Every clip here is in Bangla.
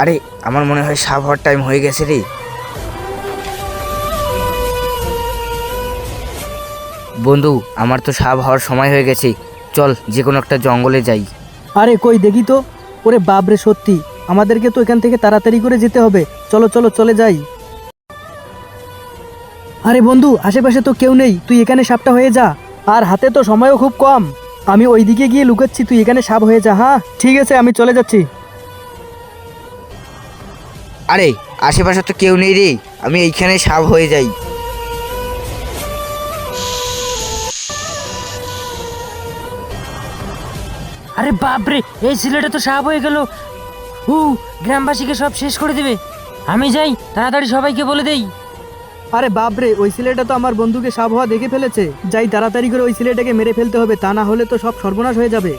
আরে আমার মনে হয় সাপ হওয়ার টাইম হয়ে গেছে রে। বন্ধু, আমার তো সাপ হওয়ার সময় হয়ে গেছে, চল যে কোনো একটা জঙ্গলে যাই। আরে কই দেখি তো। ওরে বাপরে, সত্যি আমাদেরকে তো এখান থেকে তাড়াতাড়ি করে যেতে হবে। চলো চলো চলে যাই। আরে বন্ধু, আশেপাশে তো কেউ নেই, তুই এখানে সাপটা হয়ে যা। আর হাতে তো সময়ও খুব কম। আমি ওইদিকে গিয়ে লুকাচ্ছি, তুই এখানে সাপ হয়ে যা। হ্যাঁ ঠিক আছে, আমি চলে যাচ্ছি। আরে আশেপাশে তো কেউ নেই রে, আমি এইখানে সাপ হয়ে যাই। আরে বাপরে, এই ছেলেটা তো সাপ হয়ে গেল। গ্রামবাসীকে সব শেষ করে দেবে। আমি যাই, তাড়াতাড়ি সবাইকে বলে দেই। আরে বাপরে, ওই ছেলেটা তো আমার বন্ধুকে সাপ হওয়া দেখে ফেলেছে। যাই তাড়াতাড়ি করে ওই ছেলেটাকে মেরে ফেলতে হবে, তা না হলে তো সব সর্বনাশ হয়ে যাবে।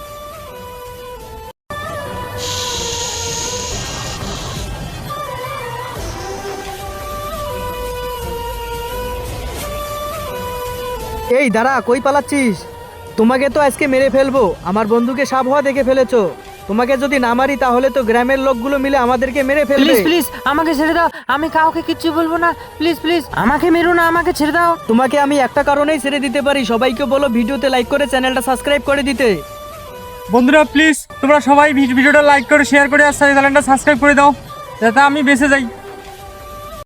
এই দাঁড়া, কই পালাচ্ছিস? তোমাকে তো আজকে মেরে ফেলবো, আমার বন্ধুকে সাপ হওয়া দেখে ফেলেছো। তোমাকে যদি না মারি তাহলে তো গ্রামের লোকগুলো মিলে আমাদেরকে মেরে ফেলবে। প্লিজ প্লিজ আমাকে ছেড়ে দাও, আমি কাউকে কিচ্ছু বলবো না। প্লিজ প্লিজ আমাকে মেরো না, আমাকে ছেড়ে দাও। তোমাকে আমি একটা কারণেই ছেড়ে দিতে পারি, সবাইকে বলো ভিডিওতে লাইক করে চ্যানেলটা সাবস্ক্রাইব করে দিতে। বন্ধুরা প্লিজ তোমরা সবাই ভিডিওটা লাইক করে শেয়ার করে আর চ্যানেলটা সাবস্ক্রাইব করে দাও যাতে আমি বেঁচে যাই।